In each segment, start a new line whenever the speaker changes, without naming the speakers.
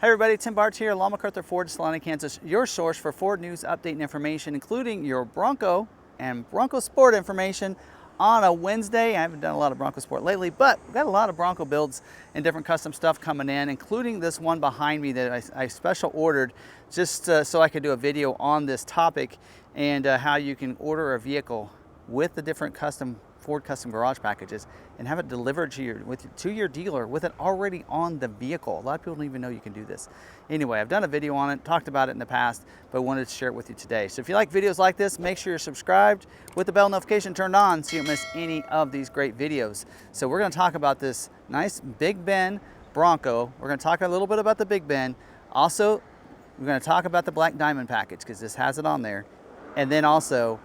Hey everybody, Bart here, McArthur Ford, Salina, Kansas, your source for Ford news, update, and information, including your Bronco and Bronco Sport information on a Wednesday. I haven't done a lot of Bronco Sport lately, but we've got a lot of Bronco builds and different custom stuff coming in, including this one behind me that I special ordered just so I could do a video on this topic and how you can order a vehicle with the different Ford custom garage packages and have it delivered to your dealer with it already on the vehicle. A lot of people don't even know you can do this. Anyway, I've done a video on it, talked about it in the past, but wanted to share it with you today. So if you like videos like this, make sure you're subscribed with the bell notification turned on so you don't miss any of these great videos. So we're going to talk about this nice Big Ben Bronco. We're going to talk a little bit about the Big Ben. Also, we're going to talk about the Black Diamond package because this has it on there. And then also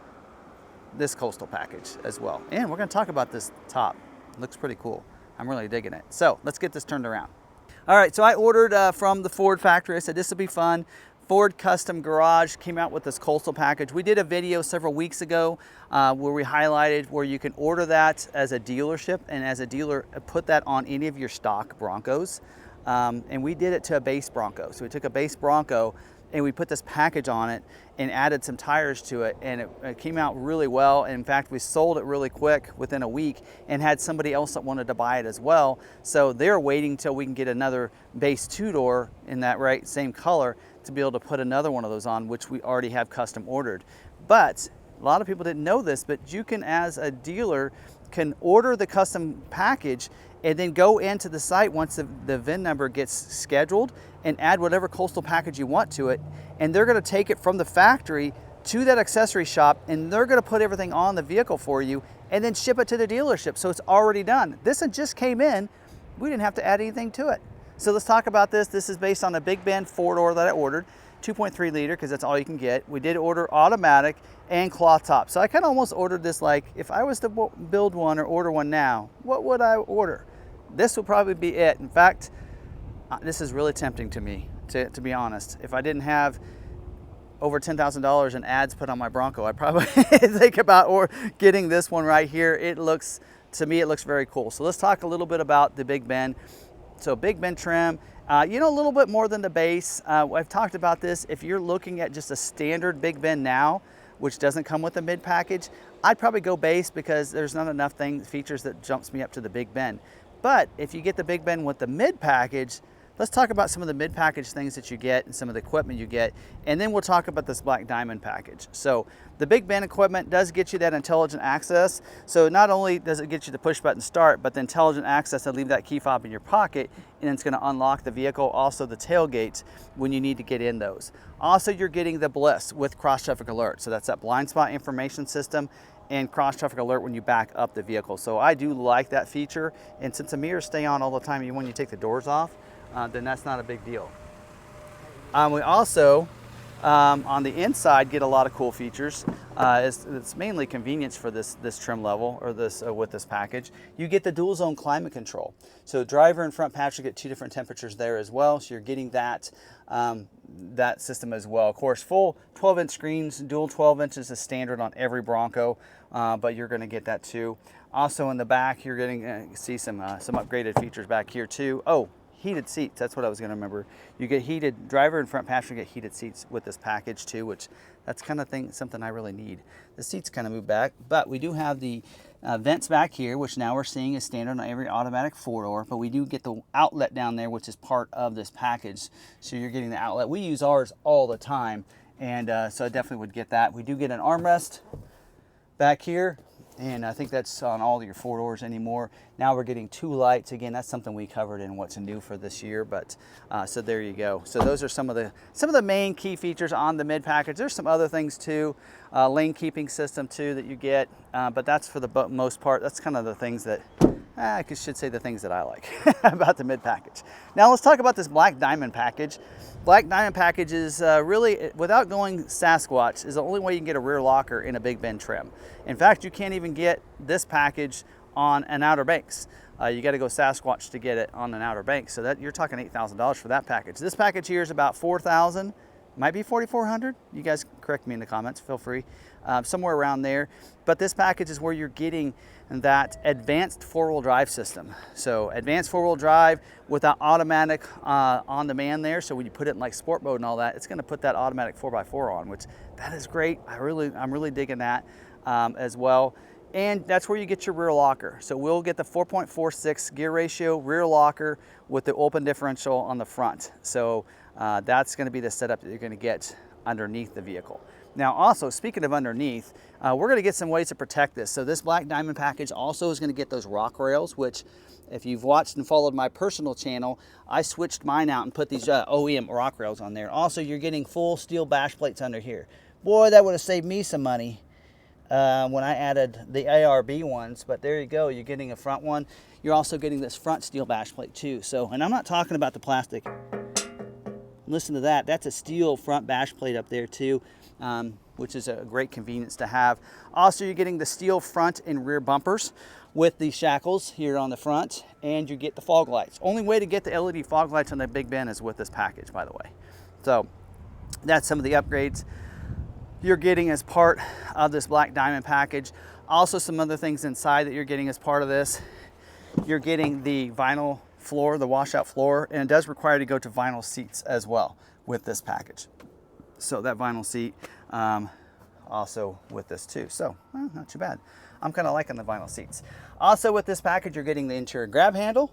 this coastal package as well. And we're going to talk about this top. It looks pretty cool. I'm really digging it. So let's get this turned around. All right, so I ordered from the Ford factory. I said this will be fun. Ford Custom Garage came out with this coastal package. We did a video several weeks ago where we highlighted where you can order that as a dealership and as a dealer put that on any of your stock Broncos. And we did it to a base Bronco. So we took a base Bronco and we put this package on it and added some tires to it, and it came out really well. In fact, we sold it really quick within a week and had somebody else that wanted to buy it as well. So they're waiting till we can get another base two-door in that same color to be able to put another one of those on, which we already have custom ordered. But a lot of people didn't know this, but you can, as a dealer, can order the custom package and then go into the site once the VIN number gets scheduled and add whatever coastal package you want to it. And they're gonna take it from the factory to that accessory shop and they're gonna put everything on the vehicle for you and then ship it to the dealership. So it's already done. This one just came in. We didn't have to add anything to it. So let's talk about this. This is based on a Big Ben four-door that I ordered, 2.3 liter, because that's all you can get. We did order automatic and cloth top. So I kind of almost ordered this like, if I was to build one or order one now, what would I order? This will probably be it. In fact, this is really tempting to me, to be honest. If I didn't have over $10,000 in ads put on my Bronco, I'd probably think about getting this one right here. To me, it looks very cool. So let's talk a little bit about the Big Ben. So Big Ben trim, a little bit more than the base. I've talked about this. If you're looking at just a standard Big Ben now, which doesn't come with a mid package, I'd probably go base because there's not enough features that jumps me up to the Big Ben. But if you get the Big Ben with the mid package, let's talk about some of the mid package things that you get and some of the equipment you get, and then we'll talk about this Black Diamond package. So the Big Ben equipment does get you that intelligent access. So not only does it get you the push button start, but the intelligent access to leave that key fob in your pocket, and it's going to unlock the vehicle, also the tailgates when you need to get in those. Also, you're getting the Bliss with cross traffic alert. So that's that blind spot information system and cross traffic alert when you back up the vehicle. So I do like that feature. And since the mirrors stay on all the time, even when you take the doors off, then that's not a big deal. We also, on the inside, get a lot of cool features. It's mainly convenience for this trim level, or with this package. You get the dual zone climate control. So driver and front passenger get two different temperatures there as well. So you're getting that system as well. Of course, full 12-inch screens, dual 12 inches is standard on every Bronco, but you're going to get that too. Also in the back, you're getting see some upgraded features back here too. Oh, heated seats, that's what I was going to remember. You get heated, driver and front passenger get heated seats with this package too, which that's kind of something I really need. The seats kind of move back, but we do have the vents back here, which now we're seeing is standard on every automatic four-door, but we do get the outlet down there, which is part of this package. So you're getting the outlet. We use ours all the time, and so I definitely would get that. We do get an armrest back here, and I think that's on all your four doors anymore. Now we're getting two lights. Again, that's something we covered in what's new for this year, but so there you go. So those are some of the main key features on the mid package. There's some other things too, lane keeping system too that you get, but that's for the most part. That's kind of the things that I should say the things that I like about the mid package. Now let's talk about this Black Diamond package. Black Diamond package is really, without going Sasquatch, is the only way you can get a rear locker in a Big Ben trim. In fact, you can't even get this package on an Outer Banks. You got to go Sasquatch to get it on an Outer Banks. So that you're talking $8,000 for that package. This package here is about $4,000. Might be 4,400. You guys correct me in the comments, feel free. Somewhere around there. But this package is where you're getting that advanced four-wheel drive system. So advanced four-wheel drive with that automatic on-demand there. So when you put it in like sport mode and all that, it's going to put that automatic 4x4 on, which that is great. I'm really digging that as well. And that's where you get your rear locker. So we'll get the 4.46 gear ratio rear locker with the open differential on the front. So that's going to be the setup that you're going to get underneath the vehicle. Now also, speaking of underneath, we're going to get some ways to protect this. So this black diamond package also is going to get those rock rails, which if you've watched and followed my personal channel, I switched mine out and put these OEM rock rails on there. Also, you're getting full steel bash plates under here. Boy, that would have saved me some money when I added the ARB ones, but there you go. You're getting a front one. You're also getting this front steel bash plate too. So, and I'm not talking about the plastic. Listen to that. That's a steel front bash plate up there too, which is a great convenience to have. Also, you're getting the steel front and rear bumpers with the shackles here on the front, and you get the fog lights. Only way to get the LED fog lights on the Big Ben is with this package, by the way. So that's some of the upgrades you're getting as part of this black diamond package. Also, some other things inside that you're getting as part of this. You're getting the vinyl floor, the washout floor, and it does require to go to vinyl seats as well with this package. So that vinyl seat also with this too. So not too bad. I'm kind of liking the vinyl seats. Also with this package, you're getting the interior grab handle.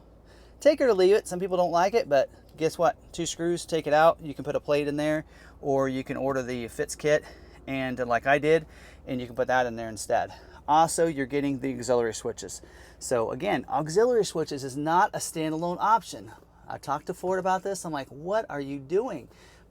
Take it or leave it. Some people don't like it, but guess what? 2 screws, take it out. You can put a plate in there, or you can order the fits kit, and like I did, and you can put that in there instead. Also, you're getting the auxiliary switches. So again, auxiliary switches is not a standalone option. I talked to Ford about this. I'm like, what are you doing?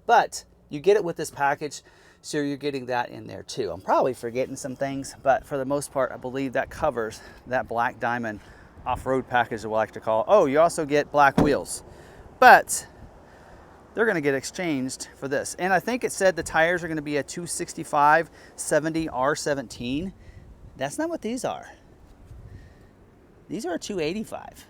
But you get it with this package, so you're getting that in there too. I'm probably forgetting some things, but for the most part, I believe that covers that black diamond off-road package that we like to call. Oh, you also get black wheels, but they're going to get exchanged for this. And I think it said the tires are going to be a 265/70 R17. That's not what these are. These are 285.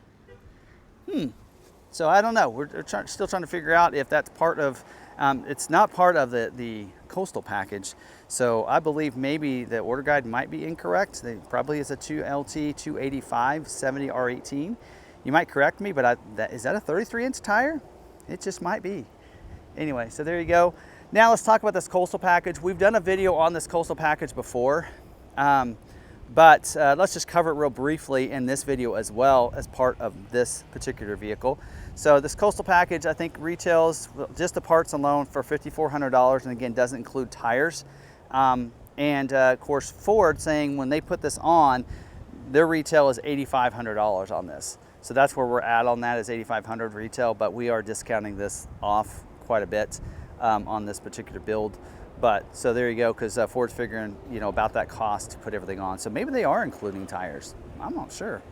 So I don't know. We're still trying to figure out if that's part of, it's not part of the coastal package. So I believe maybe the order guide might be incorrect. It probably is a 2LT 285/70 R18. You might correct me, but is that a 33-inch tire? It just might be. Anyway, so there you go. Now let's talk about this coastal package. We've done a video on this coastal package before, but let's just cover it real briefly in this video as well as part of this particular vehicle. So this coastal package, I think retails just the parts alone for $5,400, and again, doesn't include tires. Of course, Ford saying when they put this on, their retail is $8,500 on this. So that's where we're at on that, is $8,500 retail, but we are discounting this off quite a bit on this particular build. But so there you go, because Ford's figuring, you know, about that cost to put everything on. So maybe they are including tires. I'm not sure.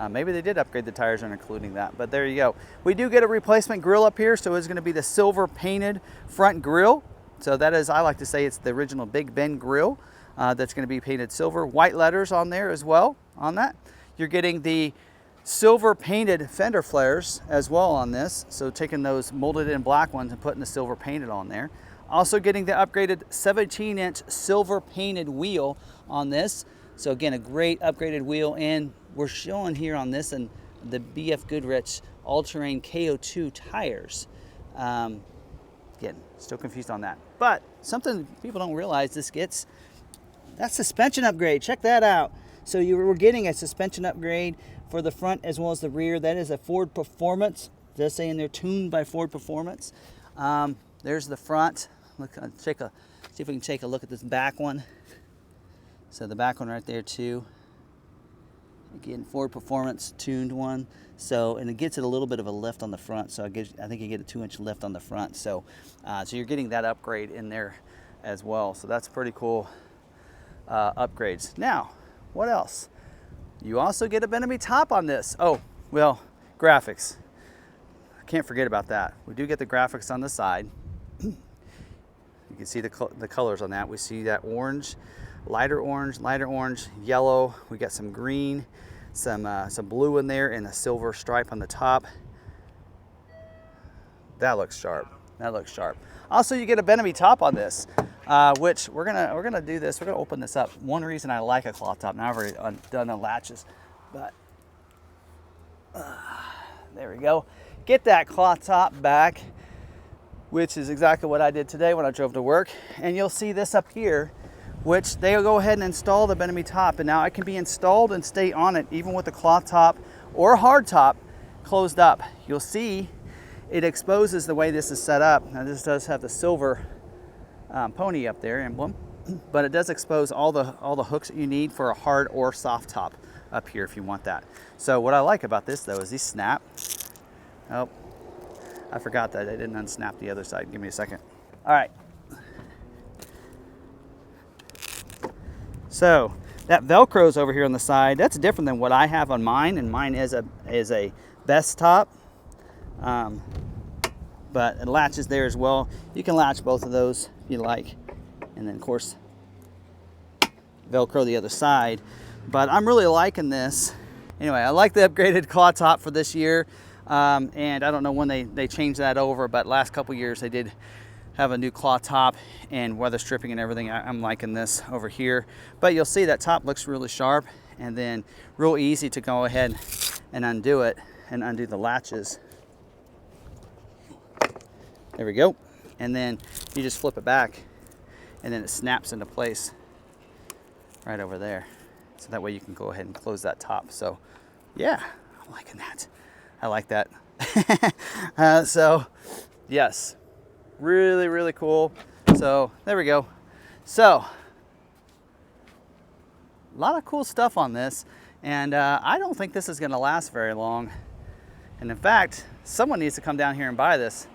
Maybe they did upgrade the tires and including that, but there you go. We do get a replacement grille up here, so it's going to be the silver painted front grille. So that is, I like to say, it's the original Big Ben grille that's going to be painted silver. White letters on there as well on that. You're getting the silver painted fender flares as well on this. So taking those molded in black ones and putting the silver painted on there. Also getting the upgraded 17-inch silver painted wheel on this. So again, a great upgraded wheel, and we're showing here on this and the BF Goodrich all-terrain KO2 tires. Again, still confused on that. But something people don't realize, this gets that suspension upgrade. Check that out. So we're getting a suspension upgrade for the front as well as the rear. That is a Ford Performance. They're saying they're tuned by Ford Performance. There's the front. Look, see if we can take a look at this back one. So the back one right there too. Again, Ford Performance tuned one. So, and it gets it a little bit of a lift on the front. So I think you get a 2-inch lift on the front. So, so you're getting that upgrade in there as well. So that's pretty cool upgrades. Now, what else? You also get a Benamy top on this. Oh, well, graphics. Can't forget about that. We do get the graphics on the side. You can see the colors on that. We see that orange, lighter orange, yellow. We got some green, some blue in there, and a silver stripe on the top. That looks sharp. That looks sharp. Also, you get a Benemy top on this, which we're gonna do this. We're gonna open this up. One reason I like a cloth top. Now I've already done the latches, but there we go. Get that cloth top back, which is exactly what I did today when I drove to work. And you'll see this up here, which they'll go ahead and install the Benemy top, and now it can be installed and stay on it even with the cloth top or hard top closed up. You'll see it exposes the way this is set up. Now this does have the silver pony up there emblem, but it does expose all the hooks that you need for a hard or soft top up here if you want that. So what I like about this though is these snap. Oh, I forgot that I didn't unsnap the other side. Give me a second. All right. So that Velcro's over here on the side. That's different than what I have on mine, and mine is a best top. But it latches there as well. You can latch both of those if you like, and then of course Velcro the other side. But I'm really liking this. Anyway, I like the upgraded claw top for this year, and I don't know when they changed that over, but last couple years they did have a new claw top and weather stripping and everything. I'm liking this over here. But you'll see that top looks really sharp, and then real easy to go ahead and undo it and undo the latches. There we go. And then you just flip it back, and then it snaps into place right over there. So that way you can go ahead and close that top. So yeah, I'm liking that. I like that. So yes, really, really cool. So there we go. So a lot of cool stuff on this, and I don't think this is going to last very long. And in fact, someone needs to come down here and buy this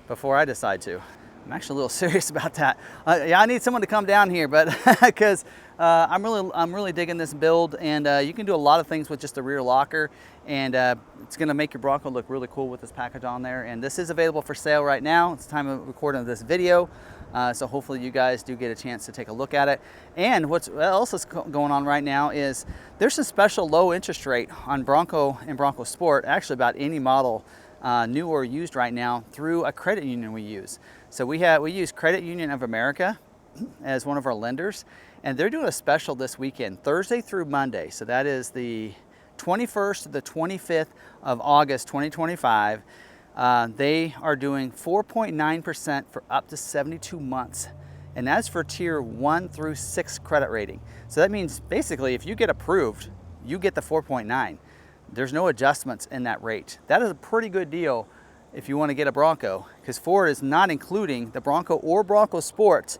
before I decide to. I'm actually a little serious about that. Yeah, I need someone to come down here, but because I'm really digging this build, and you can do a lot of things with just the rear locker, and it's going to make your Bronco look really cool with this package on there. And this is available for sale right now. It's the time of recording of this video, so hopefully you guys do get a chance to take a look at it. And what else is going on right now is there's a special low interest rate on Bronco and Bronco Sport, actually about any model, new or used right now, through a credit union we use. So we use Credit Union of America as one of our lenders, and they're doing a special this weekend, Thursday through Monday. So that is the 21st to the 25th of August 2025. They are doing 4.9% for up to 72 months, and that's for tier 1 through 6 credit rating. So that means basically if you get approved, you get the 4.9. There's no adjustments in that rate. That is a pretty good deal if you want to get a Bronco, because Ford is not including the Bronco or Bronco Sport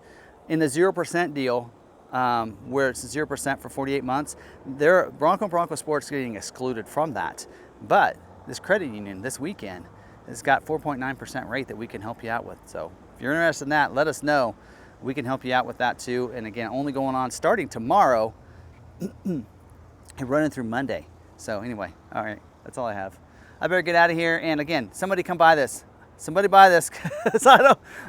in the 0% deal, where it's 0% for 48 months. Their Bronco and Bronco Sport's getting excluded from that. But this credit union this weekend has got 4.9% rate that we can help you out with. So if you're interested in that, let us know. We can help you out with that too. And again, only going on starting tomorrow and running through Monday. So anyway, all right, that's all I have. I better get out of here. And again, somebody come buy this. Somebody buy this, because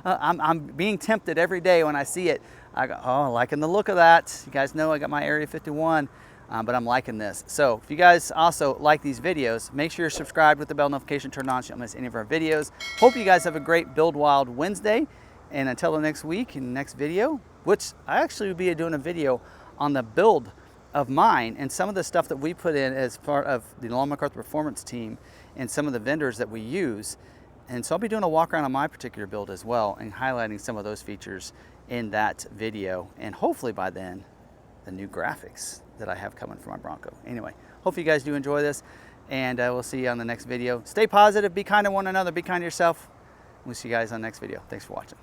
I'm being tempted every day when I see it. I go, oh, liking the look of that. You guys know I got my Area 51, but I'm liking this. So if you guys also like these videos, make sure you're subscribed with the bell notification turned on so you don't miss any of our videos. Hope you guys have a great Build Wild Wednesday. And until the next week in the next video, which I actually will be doing a video on the build of mine and some of the stuff that we put in as part of the McArthur Performance team and some of the vendors that we use. And so I'll be doing a walk around on my particular build as well and highlighting some of those features in that video. And hopefully by then, the new graphics that I have coming from my Bronco. Anyway, hope you guys do enjoy this, and we'll see you on the next video. Stay positive, be kind to one another, be kind to yourself. We'll see you guys on the next video. Thanks for watching.